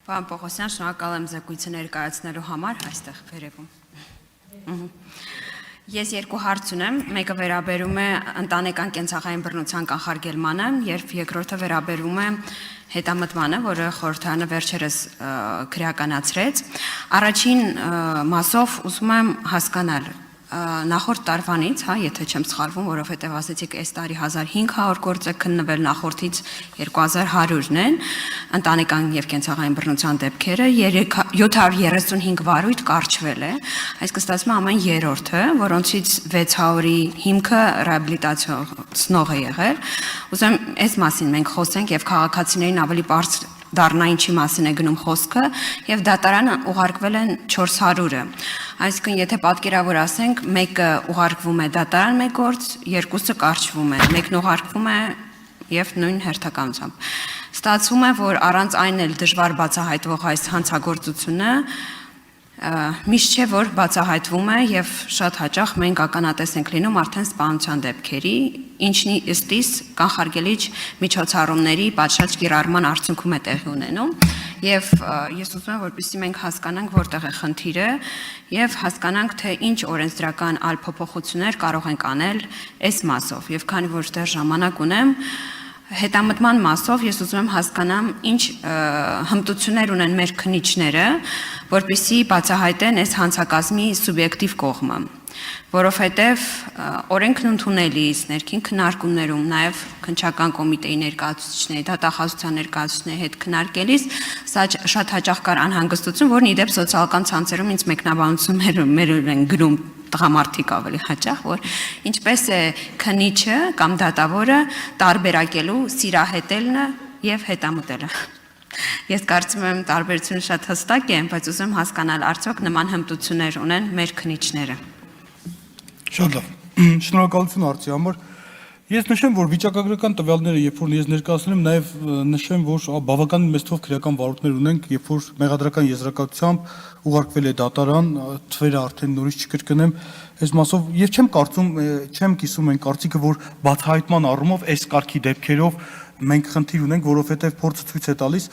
Պարոն Պողոսյան, շնորհակալ եմ զեկույցը ներկայացնելու համար այստեղ վերևում։ Ես երկու հարց ունեմ, մեկը վերաբերում է ընտանեկան կենցաղային բռնության կանխարգելմանը, եւ երկրորդը վերաբերում է հետամտմանը, որը խորհրդարանը վերջերս քրեականացրեց։ Առաջին մասով ուզում եմ հասկանալ նախորդ տարվանից, եթե չեմ սխալվում, որովհետև ասեցիք այս տարի 1500 գործ է քննվել, նախորդից 2100-ն են ընտանեկան եւ կենցաղային բռնության դեպքերը, 735 վարույթ կարճվել է, այսինքն ստացվում է ամեն երրորդը, որոնցից 600-ի հիմքը ռեաբիլիտացիոնող է եղել։ Ուզում այս մասին մենք խոսենք եւ քաղաքացիներին ավելի բարձր դառնա ինչի մասին է գնում խոսքը եւ դատարանը ուղարկվել են 400-ը։ Այսինքն եթե պատկերավոր ասենք, մեկը ուղարկվում է դատարան մեկ գործ, երկուսը կարճվում է, մեկն ուղարկվում է եւ նույն հերթականությամբ։ Ստացվում է, որ առանց այն էլ դժվար բացահայտվող այս հանցագործությունը միշտ չէ, որ բացահայտվում է եւ շատ հաճախ մենք ականատես ենք լինում արդեն սպանության դեպքերի, ինչն ըստիս կանխարգելիչ միջոցառումների պատշաճ կիրառման արդյունքում է տեղի ունենում եւ ես ուզում եմ որպեսզի մենք հասկանանք որտեղ է խնդիրը եւ հասկանանք թե ինչ օրենսդրական այլ փոփոխություններ կարող ենք անել այս մասով եւ քանի որ դեռ ժամանակ ունեմ հետամտման մասով ես ուզում եմ հասկանամ ինչ հմտություններ ունեն մեր քննիչները, որպեսզի բացահայտեն այս հանցակազմի սուբյեկտիվ կողմը, որովհետև օրենքն ընդունելիս, ներքին քննարկումներում, նաև քննչական կոմիտեի ներկայացուցիչների, դատախազության ներկայացուցիչների հետ քննարկելիս, սա շատ հաճախ կար անհանգստություն, որն իդեպ սոցիալական ցանցերում ինձ մեկնաբանություններ են գրում տղամարդիկ ավելի հաճախ, որ ինչպես է քննիչը կամ դատավորը տարբերակելու սիրահետելը եւ հետամտելը։ Ես կարծում եմ տարբերությունը շատ հստակ է, բայց ուզում եմ հասկանալ արդյոք նման հմտություններ ունեն մեր քննիչները։ Շատ լավ։ Շնորհակալություն հարցի համար։ Ես նշեմ, որ վիճակագրական տվյալները, երբ որ ես ներկայացնում եմ, նաև նշեմ, որ բավականին մեծ թվով քրեական վարույթներ ունենք, երբ որ մեղադրական եզրակացությամբ ուղարկվել է դատարան, թվերը արդեն նորից չկրկնեմ, այս մասով եւ չեմ կիսում այն կարծիքը, որ բացահայտման առումով այս կարգի դեպքերով մենք խնդիր ունենք, որովհետեւ փորձը ցույց է տալիս,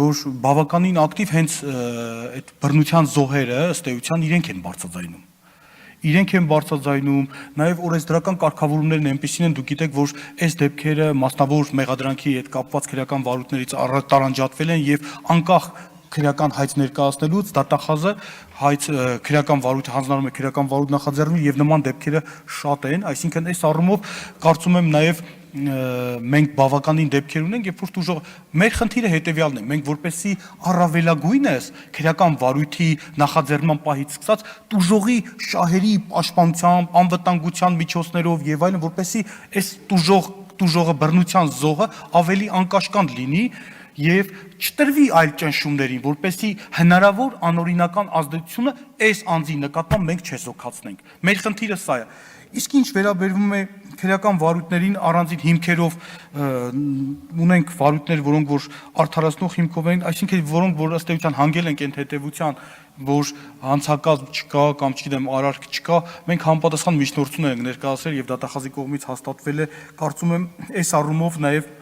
որ բավականին ակտիվ հենց այդ բռնության զոհերը ըստ էության իրենք են բարձրաձայնում։ Իրենք են բարձրաձայնում, նաև օրենսդրական կարգավորումներն այնպիսին են, դուք գիտեք, որ այս դեպքերը մասնավոր մեղադրանքի հետ կապված քրեական վարույթներից տարանջատվել են եւ անկախ քրեական հայց ներկայացնելուց դատախազը հայց քրեական վարույթը հանձնարարում է քրեական վարույթ նախաձեռնում եւ նման դեպքերը շատ են, այսինքն այս առումով կարծում եմ նաև մենք բավականին դեպքեր ունենք, երբ որ տուժող մեր խնդիրը հետեւյալն է, մենք որպեսզի առավելագույնս քրեական վարույթի նախաձեռնման պահից սկսած տուժողի շահերի պաշտպանությամբ, անվտանգության միջոցներով եւ այլն, որպեսզի այս տուժողը բռնության զոհը ավելի անկաշկանդ լինի եւ չտրվի այլ ճնշումներին, որպեսզի հնարավոր անօրինական ազդեցությունը այս անձի նկատմամբ մենք չեսոքացնենք։ Մեր խնդիրը սա է։ Իսկ ինչ վերաբերվում է քրեական վարույթներին առանձին հիմքերով ունենք վարույթներ, որոնք որ արդարացնող հիմքով են, այսինքն որոնք որ ըստ էության հանգել են այդ հետևության, որ հանցակազմ չկա կամ չգիտեմ արարք չկա, մենք համապատասխան միջնորդություն ենք ներկայացրել եւ դատախազի կողմից հաստատվել է, կարծում եմ այս առումով նաեւ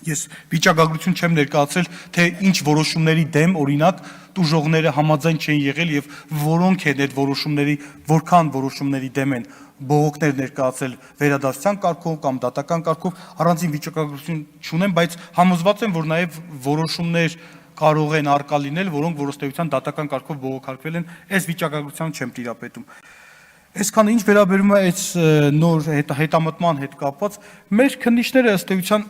ես վիճակագրություն չեմ ներկայացրել, թե ինչ որոշումների դեմ օրինակ տուժողները համաձայն չեն եղել եւ որոնք են այդ որոշումների, որքան որոշումների դեմ են բողոքներ ներկայացել վերադասության կարգով կամ դատական կարգով, առանձին վիճակագրություն չունեմ, բայց համոզված եմ, որ նաեւ որոշումներ կարող են արկա լինել, որոնք որոշտեյության դատական կարգով բողոքարկվել են, այս վիճակագրությամբ չեմ տիրապետում։ Այսքանը ինչ վերաբերում է այս նոր հետամտման հետ կապված, մեր քննիչները ըստ էության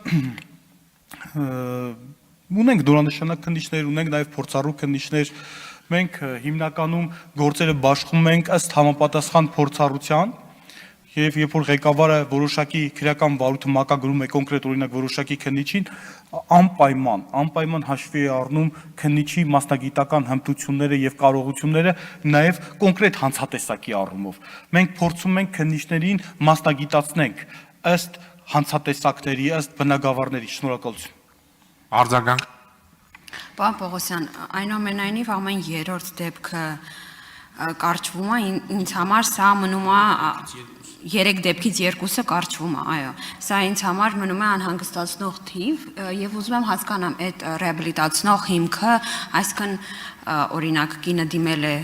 ունենք դորանշանակ քննիչներ, ունենք նաև փորձառու քննիչներ, մենք հիմնականում գործերը բաշխում ենք ըստ համապատասխան փորձառության եւ երբ որ ղեկավարը որոշակի քրեական վարույթը մակագրում է կոնկրետ օրինակ որոշակի քննիչին, անպայման հաշվի է առնում քննիչի մասնագիտական հմտությունները եւ կարողությունները նաեւ կոնկրետ հանցատեսակի առումով։ Մենք փորձում ենք քննիչներին մասնագիտացնենք ըստ հանցատեսակների, ըստ բնագավառների։ Շնորհակալություն։ Արձագանք։ Պարոն Պողոսյան, այնուամենայնիվ ամեն երրորդ դեպքը կարճվում է, ինձ համար սա մնում է 3 դեպքից 2-ը կարճվում է, այո։ Սա ինձ համար մնում է անհանգստացնող թիվ եւ ուզում եմ հասկանամ այդ ռեաբիլիտացնող հիմքը, այսինքն օրինակ կինը դիմել է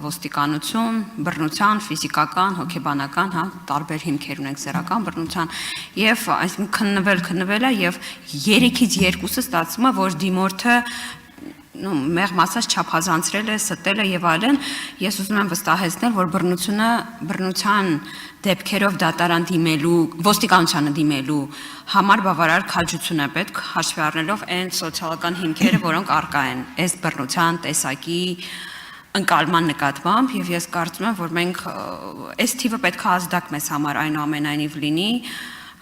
ոստիկանություն, բռնության, ֆիզիկական, հոգեբանական, հա, տարբեր հիմքեր ունենք սեռական բռնության եւ այսինքն քննվել է եւ 3-ից 2-ը ստացվում է, որ դիմորդը մեղմ ասած չափազանցրել է, ստել է եւ այլն, ես ուզում եմ վստահեցնել, որ բռնության դեպքերով դատարան դիմելու, ոստիկանությանը դիմելու համար բավարար քաջություն է պետք, հաշվի առնելով այն սոցիալական հիմքերը, որոնք առկա են այս բռնության տեսակի ընկալման նկատմամբ եւ ես կարծում եմ, որ մենք այս թիվը պետք է ազդակ մեզ համար այնուամենայնիվ լինի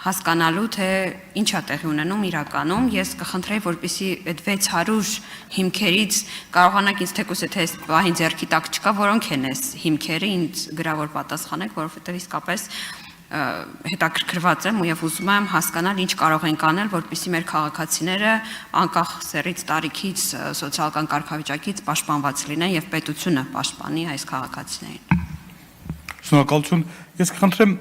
հասկանալու թե ինչա տեղի ունենում իրականում ես կխնդրեի որպեսզի այդ 600 հիմքերից կարողանաք ինձ թեկուզ եթե այս բահին ձեռքի տակ չկա որոնք են այս հիմքերը ինձ գրավոր պատասխանեք որովհետև իսկապես հետաքրքրված եմ ու եւ ուզում եմ հասկանալ ինչ կարող ենք անել որպեսզի մեր քաղաքացիները անկախ սեռից տարիքից սոցիալական կարգավիճակից պաշտպանված լինեն եւ պետությունը պաշտպանի այս քաղաքացիներին Շնորհակալություն Ես կխնդրեմ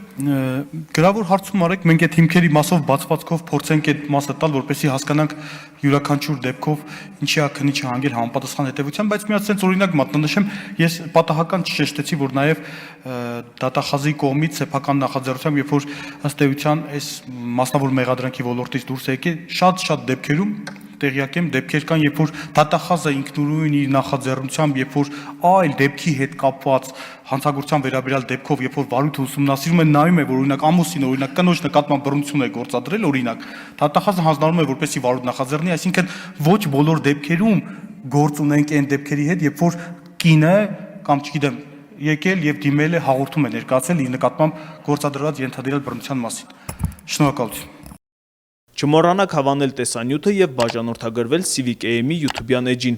գրավոր հարցում արեք մենք այդ հիմքերի մասով բացվածքով փորձենք այդ մասը տալ որպեսզի հասկանանք յուրաքանչյուր դեպքով ինչի է քնիչը հանգել համապատասխան հետևության բայց մի հատ sense օրինակ մատնանշեմ ես պատահական չշեշտեցի որ նաև դատախազի կողմից սեփական նախաձեռնությամբ երբ որ ըստ էության այս մասնավոր մեղադրանքի ոլորտից դուրս է եկել շատ դեպքերում տեղյակ եմ դեպքեր կան երբ որ դատախազը ինքնուրույն իր նախաձեռնությամբ երբ որ այլ դեպքի հետ կապված հանցագործության վերաբերյալ դեպքով երբ որ վարույթը ուսումնասիրում են նայում է որ օրինակ ամուսինը օրինակ կնոջ նկատմամբ բռնություն է գործադրել օրինակ դատախազը հանձնարարում է որպեսզի վարույթ նախաձեռնի այսինքն ոչ բոլոր դեպքերում գործ ունենք այն դեպքերի հետ երբ որ կինը կամ չգիտեմ եկել եւ դիմել է հաղորդում է ներկայացել իր նկատմամբ գործադրված ենթադրյալ բռնության մասին շնորհակալություն Չմոռանաք հավանել տեսանյութը եւ բաժանորդագրվել Civic AM-ի YouTube-յան էջին